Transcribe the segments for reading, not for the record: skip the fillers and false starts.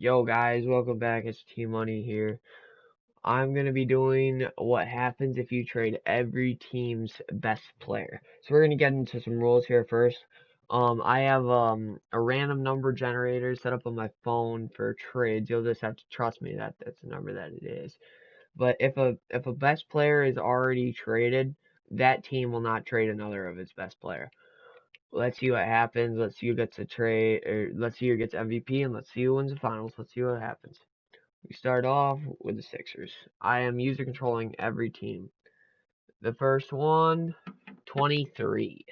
Yo guys, welcome back. It's T Money here. I'm gonna be doing what happens if you trade every team's best player. So we're gonna get into some rules here first. I have a random number generator set up on my phone for trades. You'll just have to trust me that that's the number that it is. But if a best player is already traded, that team will not trade another of its best player. Let's see what happens. Let's see who gets a trade, or let's see who gets MVP, and let's see who wins the finals. Let's see what happens. We start off with the Sixers. I am user controlling every team. The first one, 23.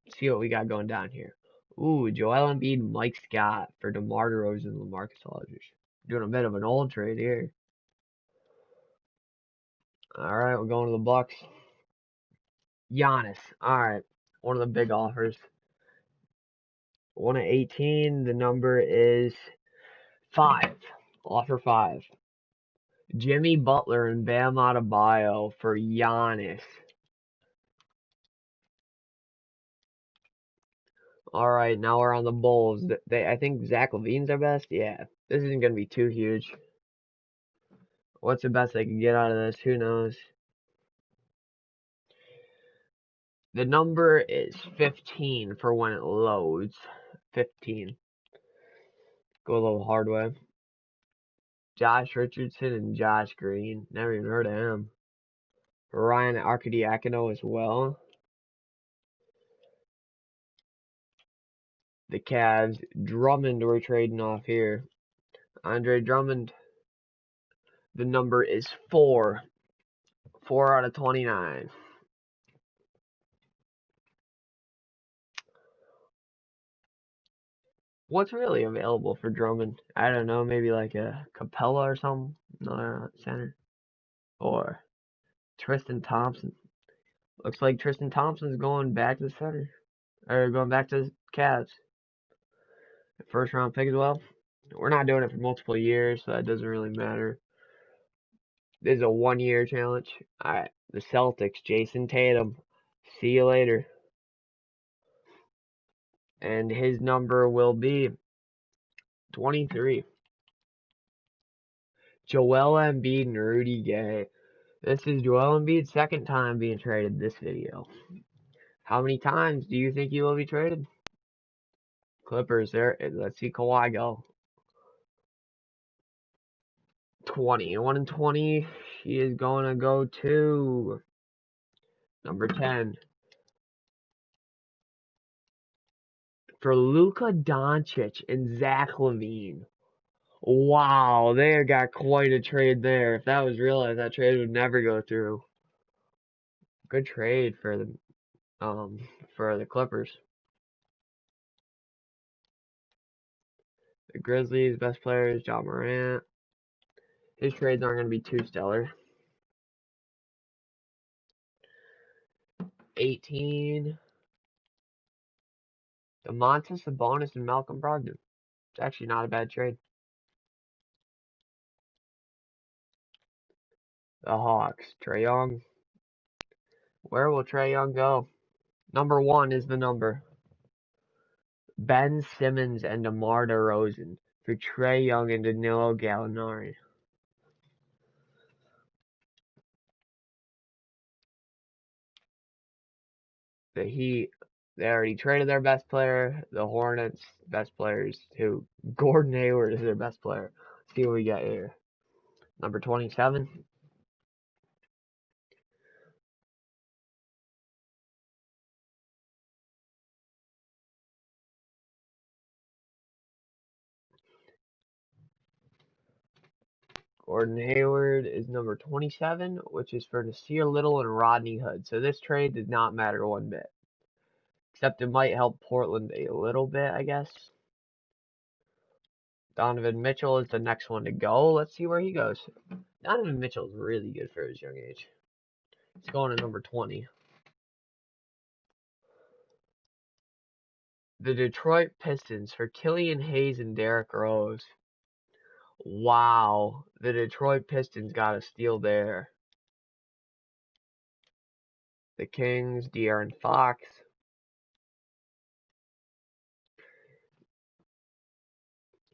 Let's see what we got going down here. Ooh, Joel Embiid, Mike Scott for DeMar DeRozan and LaMarcus Aldridge. Doing a bit of an old trade here. All right, we're going to the Bucks. Giannis. All right, one of the big offers. 1 of 18. The number is 5. Offer 5. Jimmy Butler and Bam Adebayo for Giannis. All right, now we're on the Bulls. I think Zach LaVine's their best. Yeah, this isn't gonna be too huge. What's the best they can get out of this? Who knows? The number is 15 for when it loads. 15. Go a little hard way. Josh Richardson and Josh Green. Never even heard of him. Ryan Arcidiacono as well. The Cavs. Drummond we're trading off here. Andre Drummond. The number is 4. 4 out of 29. What's really available for Drummond? I don't know, maybe like a Capella or something, another center, or Tristan Thompson. Looks like Tristan Thompson's going back to the center, or going back to the Cavs. First round pick as well. We're not doing it for multiple years, so that doesn't really matter. This is a 1-year challenge. Alright, the Celtics, Jason Tatum. See you later. And his number will be 23. Joel Embiid and Rudy Gay. This is Joel Embiid's second time being traded this video. How many times do you think he will be traded? Clippers there. Let's see Kawhi go. 20. 1 in 20. He is going to go to number 10. For Luka Doncic and Zach LaVine. Wow, they got quite a trade there. If that was real, that trade would never go through. Good trade for the Clippers. The Grizzlies best player is Ja Morant. His trades aren't going to be too stellar. 18. Domantas Sabonis and Malcolm Brogdon. It's actually not a bad trade. The Hawks. Trae Young. Where will Trae Young go? Number 1 is the number. Ben Simmons and DeMar DeRozan for Trae Young and Danilo Gallinari. The Heat, they already traded their best player. The Hornets, best players too. Gordon Hayward is their best player. Let's see what we got here. Number 27. Gordon Hayward is number 27, which is for Nasir Little and Rodney Hood. So this trade did not matter one bit. Except it might help Portland a little bit, I guess. Donovan Mitchell is the next one to go. Let's see where he goes. Donovan Mitchell is really good for his young age. He's going to number 20. The Detroit Pistons for Killian Hayes and Derrick Rose. Wow, the Detroit Pistons got a steal there. The Kings, De'Aaron Fox.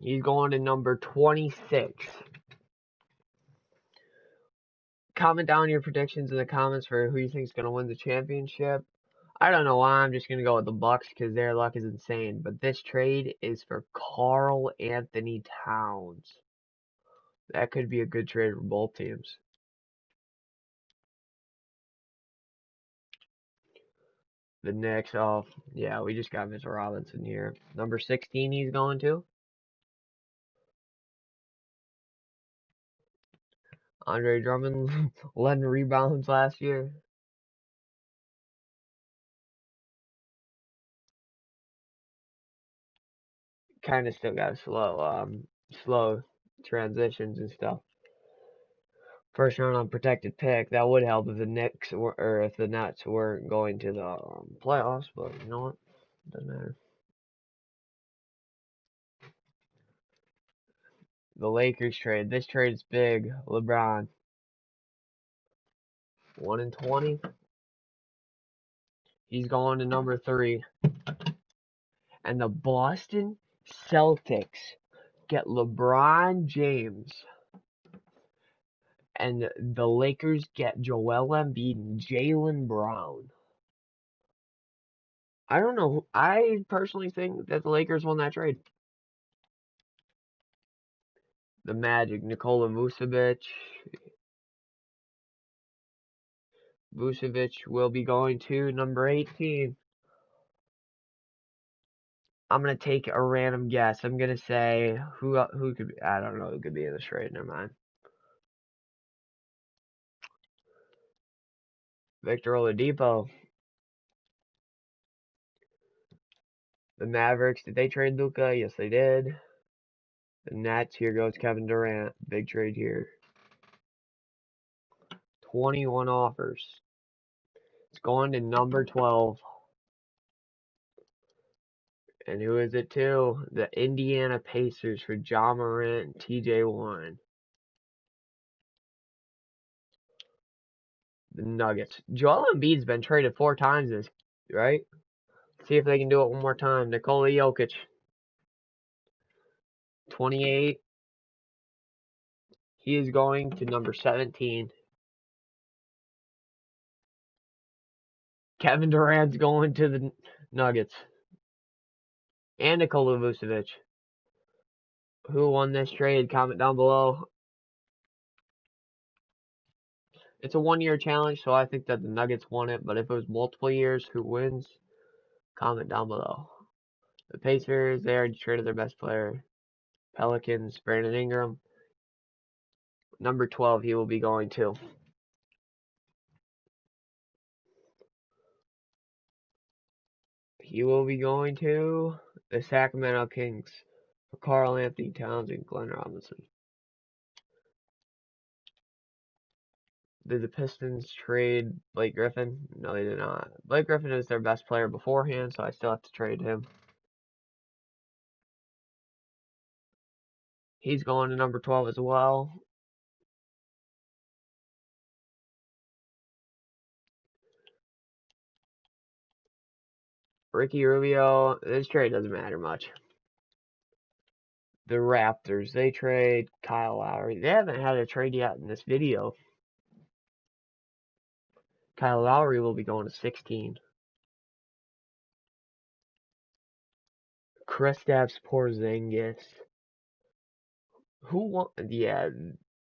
He's going to number 26. Comment down your predictions in the comments for who you think is going to win the championship. I don't know why. I'm just going to go with the Bucks because their luck is insane. But this trade is for Karl Anthony Towns. That could be a good trade for both teams. The Knicks, oh, yeah, we just got Mr. Robinson here. Number 16 he's going to. Andre Drummond led in rebounds last year. Kind of still got slow transitions and stuff. First round unprotected pick. That would help if the Knicks or if the Nets weren't going to the playoffs, but you know what? Doesn't matter. The Lakers trade. This trade's big. LeBron. 1-20. He's going to number 3. And the Boston Celtics get LeBron James. And the Lakers get Joel Embiid and Jaylen Brown. I don't know. I personally think that the Lakers won that trade. The Magic, Nikola Vucevic. Vucevic will be going to number 18. I'm going to take a random guess. I'm going to say who could be. I don't know who could be in this trade. Never mind. Victor Oladipo. The Mavericks, did they trade Luka? Yes, they did. The Nets, here goes Kevin Durant. Big trade here. 21 offers. It's going to number 12. And who is it to? The Indiana Pacers for Ja Morant and TJ Warren. The Nuggets. Joel Embiid's been traded 4 times this, right? See if they can do it one more time. Nikola Jokic. 28. He is going to number 17. Kevin Durant's going to the Nuggets. And Nikola Vucevic. Who won this trade? Comment down below. It's a 1-year challenge, so I think that the Nuggets won it. But if it was multiple years, who wins? Comment down below. The Pacers, they already traded their best player. Pelicans, Brandon Ingram. Number 12, he will be going to. He will be going to the Sacramento Kings for Karl Anthony Towns and Glenn Robinson. Did the Pistons trade Blake Griffin? No, they did not. Blake Griffin is their best player beforehand, so I still have to trade him. He's going to number 12 as well. Ricky Rubio, this trade doesn't matter much. The Raptors, they trade Kyle Lowry. They haven't had a trade yet in this video. Kyle Lowry will be going to 16. Kristaps Porzingis. Who won? Yeah,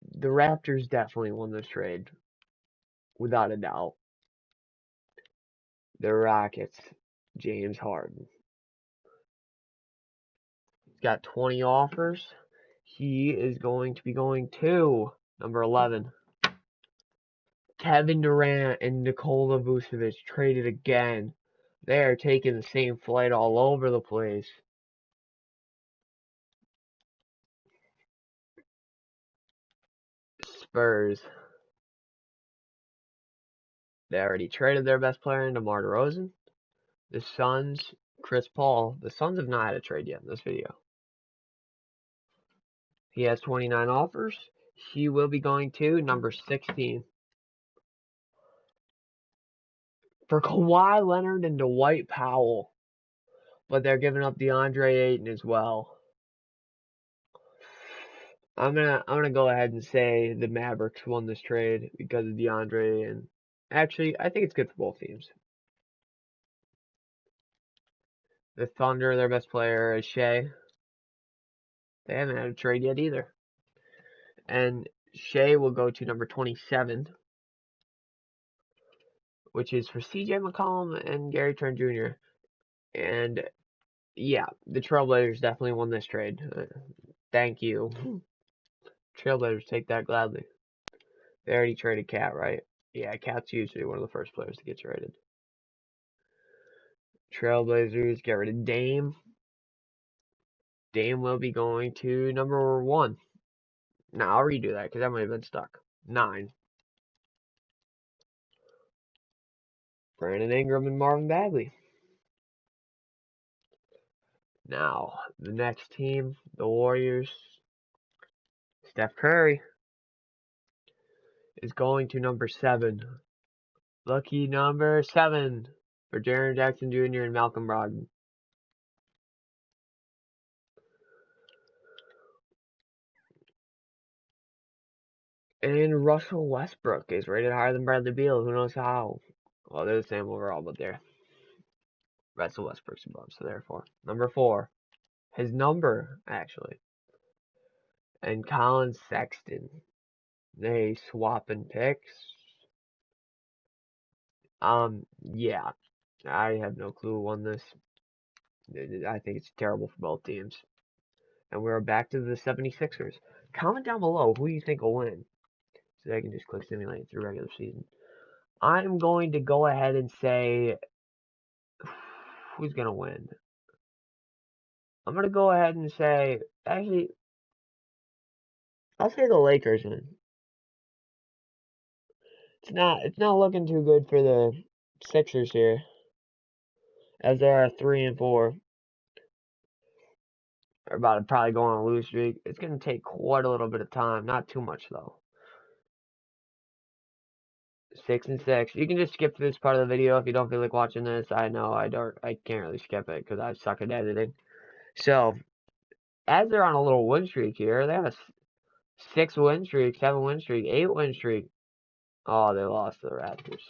the Raptors definitely won this trade. Without a doubt. The Rockets, James Harden. He's got 20 offers. He is going to be going to number 11. Kevin Durant and Nikola Vucevic traded again. They are taking the same flight all over the place. Spurs. They already traded their best player into DeMar DeRozan. The Suns, Chris Paul. The Suns have not had a trade yet in this video. He has 29 offers. He will be going to number 16. For Kawhi Leonard and Dwight Powell. But they're giving up DeAndre Ayton as well. I'm gonna go ahead and say the Mavericks won this trade because of DeAndre, and actually I think it's good for both teams. The Thunder, their best player is Shea. They haven't had a trade yet either. And Shea will go to number 27, which is for CJ McCollum and Gary Trent Jr. And yeah, the Trailblazers definitely won this trade. Thank you. Trailblazers take that gladly. They already traded Cat, right? Yeah, Cat's usually one of the first players to get traded. Trailblazers get rid of Dame. Dame will be going to number 1. Now I'll redo that because that might have been stuck. 9. Brandon Ingram and Marvin Bagley. Now, the next team, the Warriors. Steph Curry is going to number 7. Lucky number 7 for Jaren Jackson Jr. and Malcolm Brogdon. And Russell Westbrook is rated higher than Bradley Beal. Who knows how? Well, they're the same overall, but they're Russell Westbrook's above, so therefore. Number 4. His number, actually. And Colin Sexton. They swapping picks. Yeah. I have no clue who won this. I think it's terrible for both teams. And we're back to the 76ers. Comment down below who you think will win. So I can just click simulate through regular season. I'm going to go ahead and say who's going to win. I'm going to go ahead and say, actually, I'll say the Lakers win. It's not looking too good for the Sixers here, as they are 3 and 4. They're about to probably go on a lose streak. It's going to take quite a little bit of time, not too much though. 6 and 6. You can just skip this part of the video if you don't feel like watching this. I know I can't really skip it because I suck at editing. So, as they're on a little win streak here, they have a 6 win streak, 7 win streak, 8 win streak. Oh, they lost to the Raptors.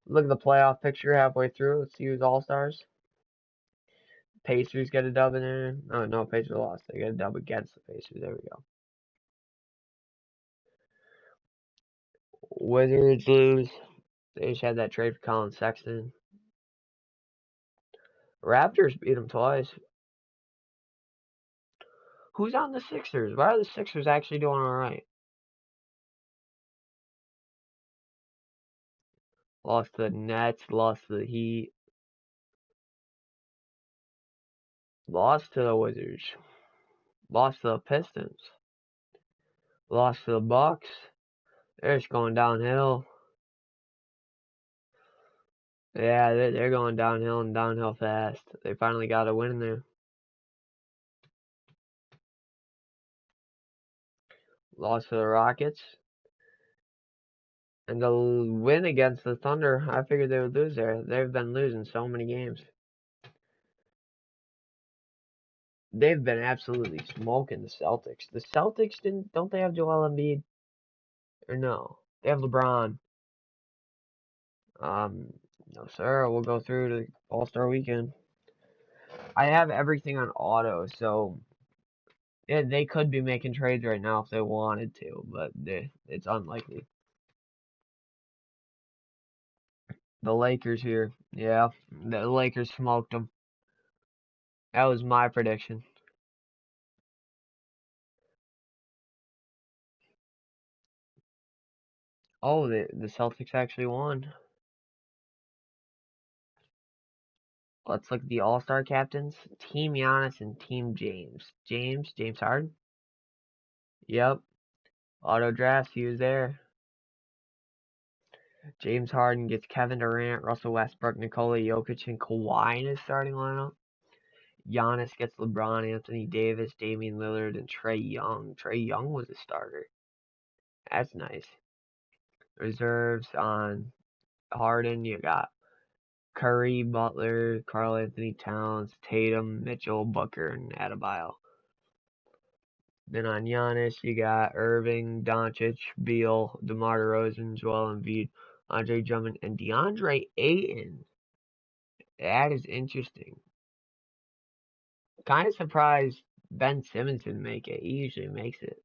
Look at the playoff picture halfway through. Let's see who's all-stars. Pacers get a dub in there. Oh, no, Pacers lost. They get a dub against the Pacers. There we go. Wizards lose. They just had that trade for Colin Sexton. Raptors beat them twice. Who's on the Sixers? Why are the Sixers actually doing alright? Lost to the Nets, lost to the Heat. Lost to the Wizards. Lost to the Pistons. Lost to the Bucks. They're just going downhill. Yeah, they're going downhill and downhill fast. They finally got a win in there. Lost to the Rockets. And the win against the Thunder, I figured they would lose there. They've been losing so many games. They've been absolutely smoking the Celtics. The Celtics don't they have Joel Embiid? Or no? They have LeBron. No sir, we'll go through the All-Star weekend. I have everything on auto, so yeah, they could be making trades right now if they wanted to, but it's unlikely. The Lakers here. Yeah, the Lakers smoked them. That was my prediction. Oh, the Celtics actually won. Let's look at the All-Star captains. Team Giannis and Team James. James Harden. Yep. Auto drafts, he was there. James Harden gets Kevin Durant, Russell Westbrook, Nikola Jokic, and Kawhi in his starting lineup. Giannis gets LeBron, Anthony Davis, Damian Lillard, and Trae Young. Trae Young was a starter. That's nice. Reserves on Harden, you got Curry, Butler, Karl-Anthony Towns, Tatum, Mitchell, Booker, and Adebayo. Then on Giannis, you got Irving, Doncic, Beal, DeMar DeRozan, Joel Embiid, Andre Drummond, and DeAndre Ayton. That is interesting. Kind of surprised Ben Simmons didn't make it. He usually makes it.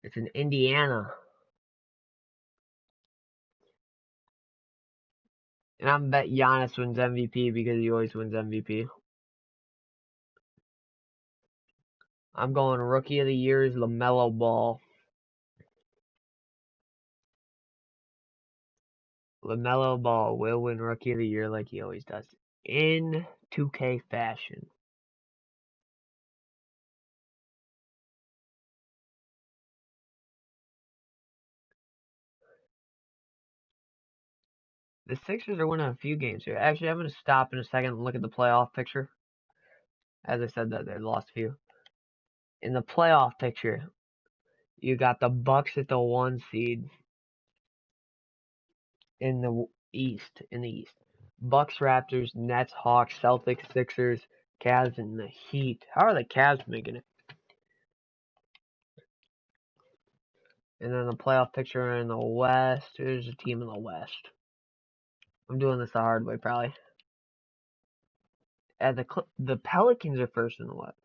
It's in Indiana. And I'm bet Giannis wins MVP because he always wins MVP. I'm going Rookie of the Year is LaMelo Ball. LaMelo Ball will win Rookie of the Year like he always does. In 2K fashion. The Sixers are winning a few games here. Actually, I'm going to stop in a second and look at the playoff picture. As I said that, they lost a few. In the playoff picture, you got the Bucks at the 1 seed in the East. Bucks, Raptors, Nets, Hawks, Celtics, Sixers, Cavs, and the Heat. How are the Cavs making it? And then the playoff picture in the West. There's a team in the West. I'm doing this the hard way, probably. The Pelicans are first in the West.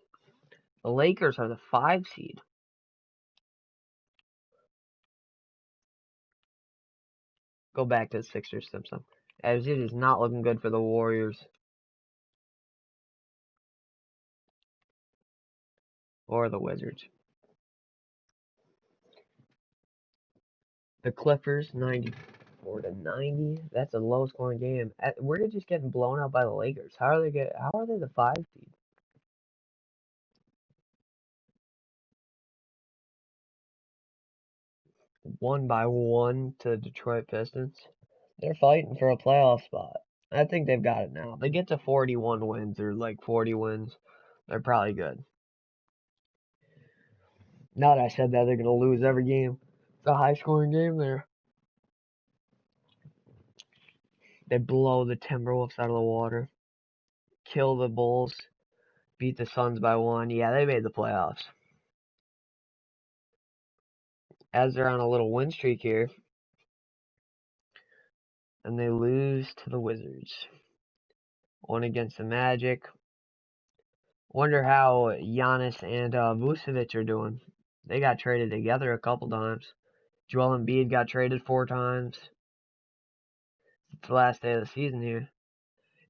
The Lakers are the 5 seed. Go back to the Sixers, Simpson. As it is not looking good for the Warriors. Or the Wizards. The Clippers, 94-90. That's a low scoring game. We're just getting blown out by the Lakers. How are they the 5 seed? Won by 1 to the Detroit Pistons. They're fighting for a playoff spot. I think they've got it now. They get to 41 wins or like 40 wins. They're probably good. Now that I said that, they're going to lose every game. It's a high scoring game there. They blow the Timberwolves out of the water. Kill the Bulls. Beat the Suns by 1. Yeah, they made the playoffs. As they're on a little win streak here. And they lose to the Wizards. 1 against the Magic. Wonder how Giannis and Vucevic are doing. They got traded together a couple times. Joel Embiid got traded 4 times. It's the last day of the season here.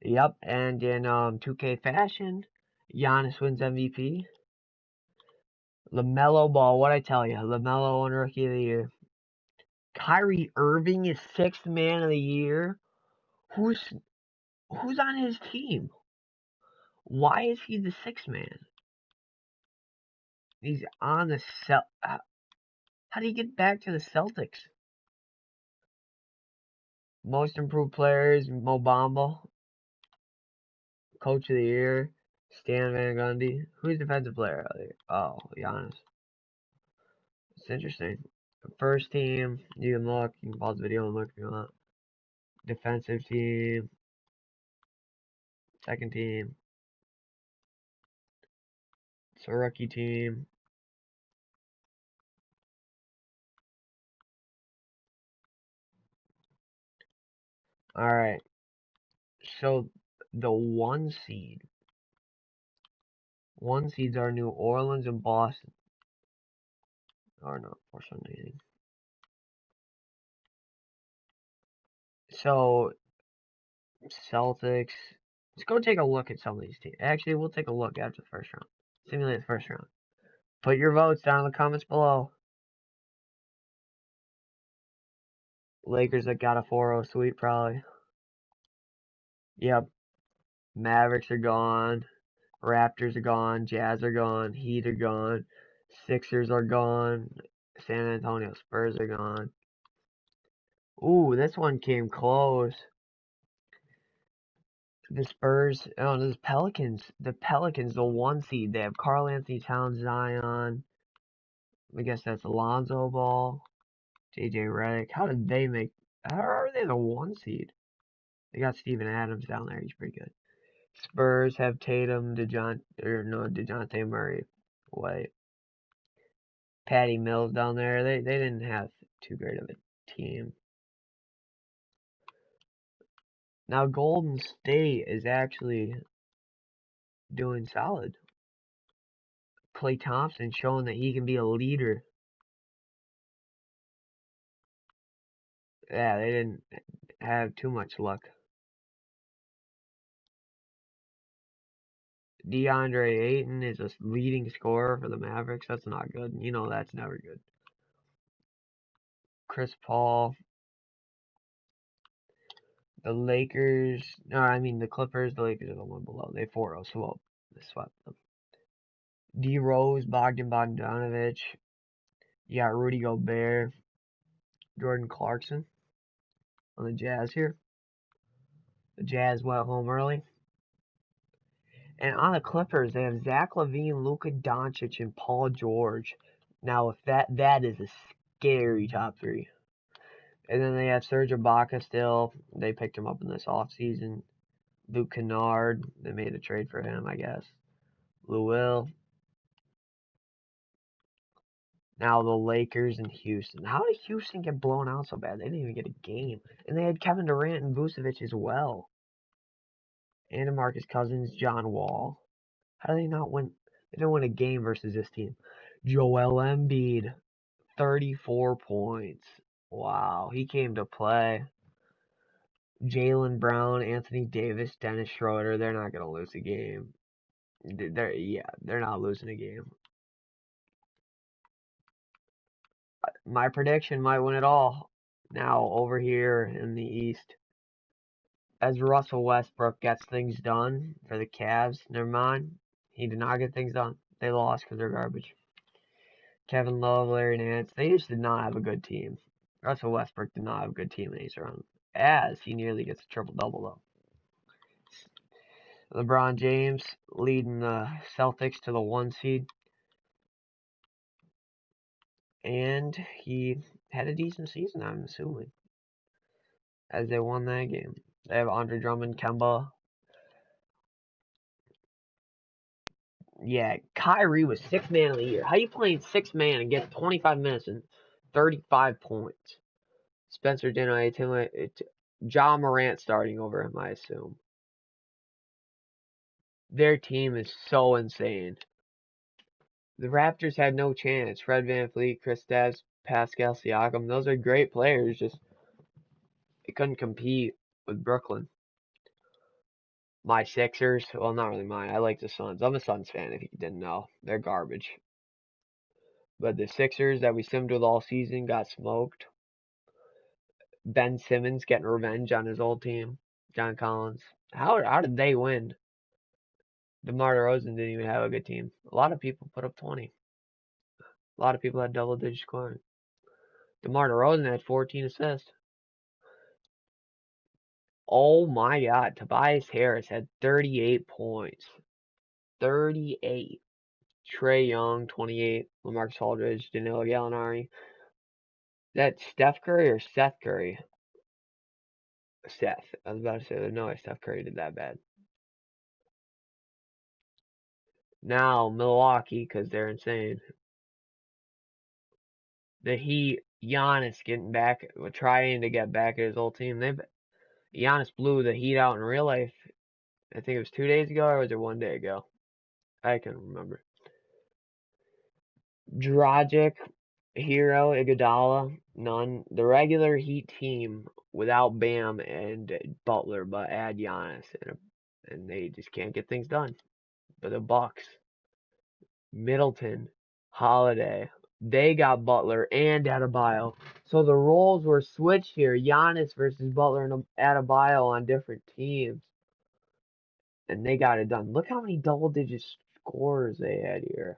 Yep, and in 2K fashion, Giannis wins MVP. LaMelo Ball, what I tell you, LaMelo won Rookie of the Year. Kyrie Irving is 6th Man of the Year. Who's on his team? Why is he the 6th man? He's on the how do you get back to the Celtics? Most improved players, Mo Bamba. Coach of the Year, Stan Van Gundy. Who's defensive player of the year? Oh, Giannis. It's interesting. First team, you can look. You can pause the video and look if you want. Defensive team. Second team. It's a rookie team. Alright. So, the 1 seed. 1 seeds are New Orleans and Boston. Or not, for some reason. So, Celtics. Let's go take a look at some of these teams. Actually, we'll take a look after the first round. Simulate the first round. Put your votes down in the comments below. Lakers that got a 4-0 sweep, probably. Yep. Mavericks are gone. Raptors are gone. Jazz are gone. Heat are gone. Sixers are gone. San Antonio Spurs are gone. Ooh, this one came close. The Spurs, oh, this Pelicans. The Pelicans, the 1 seed. They have Karl-Anthony Towns, Zion. I guess that's Alonzo Ball. JJ Redick. How are they the 1 seed? They got Steven Adams down there. He's pretty good. Spurs have Tatum, DeJounte Murray, White, Patty Mills down there. They didn't have too great of a team. Now Golden State is actually doing solid. Klay Thompson showing that he can be a leader. Yeah, they didn't have too much luck. DeAndre Ayton is a leading scorer for the Mavericks. That's not good. You know that's never good. Chris Paul. The Lakers. No, I mean the Clippers. The Lakers are the one below. They 4-0 swept them. D Rose, Bogdanovich. You got Rudy Gobert, Jordan Clarkson on the Jazz here. The Jazz went home early. And on the Clippers, they have Zach LaVine, Luka Doncic, and Paul George. Now, if that is a scary top three. And then they have Serge Ibaka still. They picked him up in this offseason. Luke Kennard. They made a trade for him, I guess. Lou Will. Now the Lakers and Houston. How did Houston get blown out so bad? They didn't even get a game. And they had Kevin Durant and Vucevic as well. And DeMarcus Cousins, John Wall. How do they not win? They didn't win a game versus this team. Joel Embiid, 34 points. Wow, he came to play. Jaylen Brown, Anthony Davis, Dennis Schroeder. They're not going to lose a game. They're not losing a game. My prediction might win it all. Now, over here in the East, as Russell Westbrook gets things done for the Cavs, never mind. He did not get things done. They lost because they're garbage. Kevin Love, Larry Nance, they just did not have a good team. Russell Westbrook did not have a good team in these rounds, as he nearly gets a triple-double, though. LeBron James leading the Celtics to the 1 seed. And he had a decent season, I'm assuming, as they won that game. They have Andre Drummond, Kemba. Yeah, Kyrie was 6th man of the year. How you playing 6th man and get 25 minutes and 35 points? Spencer Dinwiddie, Ja Morant starting over him, I assume. Their team is so insane. The Raptors had no chance. Fred VanVleet, Kristaps, Pascal Siakam, those are great players. Just they couldn't compete with Brooklyn. My Sixers, well, not really mine. I like the Suns. I'm a Suns fan, if you didn't know. They're garbage. But the Sixers that we simmed with all season got smoked. Ben Simmons getting revenge on his old team. John Collins. How did they win? DeMar DeRozan didn't even have a good team. A lot of people put up 20. A lot of people had double-digit scoring. DeMar DeRozan had 14 assists. Oh my God. Tobias Harris had 38 points. 38. Trae Young, 28. LaMarcus Aldridge, Danilo Gallinari. That Steph Curry or Seth Curry? Seth. I was about to say, no, Steph Curry did that bad. Now, Milwaukee, because they're insane. The Heat, Giannis getting back, trying to get back at his old team. Giannis blew the Heat out in real life. I think it was 2 days ago, or was it 1 day ago? I can't remember. Dragic, Hero, Iguodala, none. The regular Heat team without Bam and Butler, but add Giannis, and they just can't get things done. But the Bucks, Middleton, Holiday, they got Butler and Adebayo. So the roles were switched here. Giannis versus Butler and Adebayo on different teams. And they got it done. Look how many double-digit scores they had here.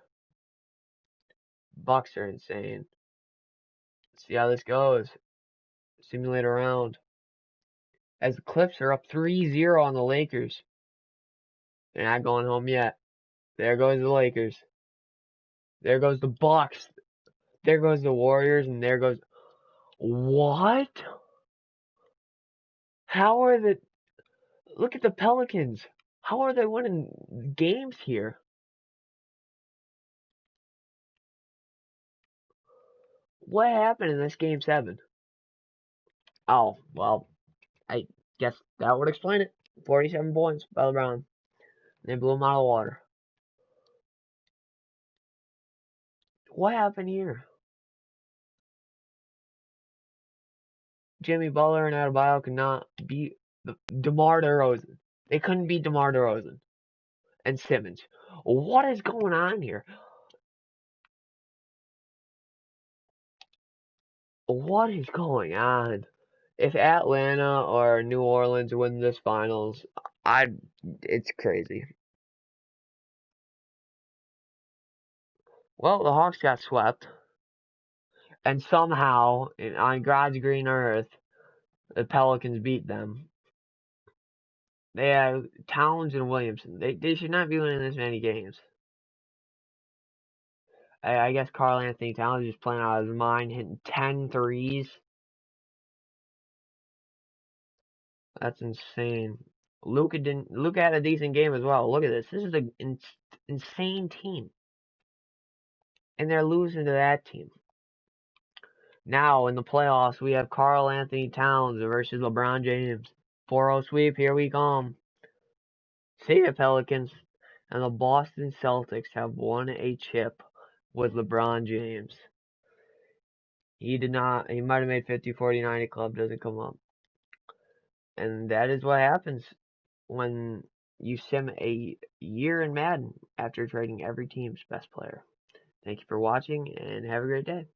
Bucks are insane. Let's see how this goes. Simulator round. As the Clips are up 3-0 on the Lakers. They're not going home yet. There goes the Lakers. There goes the Bucks. There goes the Warriors, and there goes... What? How are the... Look at the Pelicans. How are they winning games here? What happened in this game 7? Oh, well, I guess that would explain it. 47 points by LeBron. They blew him out of the water. What happened here? Jimmy Butler and Adebayo could not beat DeMar DeRozan. They couldn't beat DeMar DeRozan and Simmons. What is going on here? What is going on? If Atlanta or New Orleans win this finals, it's crazy. Well, the Hawks got swept, and somehow, on God's green earth, the Pelicans beat them. They have Towns and Williamson. They should not be winning this many games. I guess Karl-Anthony Towns is just playing out of his mind, hitting 10 threes. That's insane. Luka had a decent game as well. Look at this. This is an insane team. And they're losing to that team. Now, in the playoffs, we have Karl-Anthony Towns versus LeBron James. 4-0 sweep, here we come. See ya, Pelicans. And the Boston Celtics have won a chip with LeBron James. He might have made 50, 40, 90 club, doesn't come up. And that is what happens when you sim a year in Madden after trading every team's best player. Thank you for watching, and have a great day.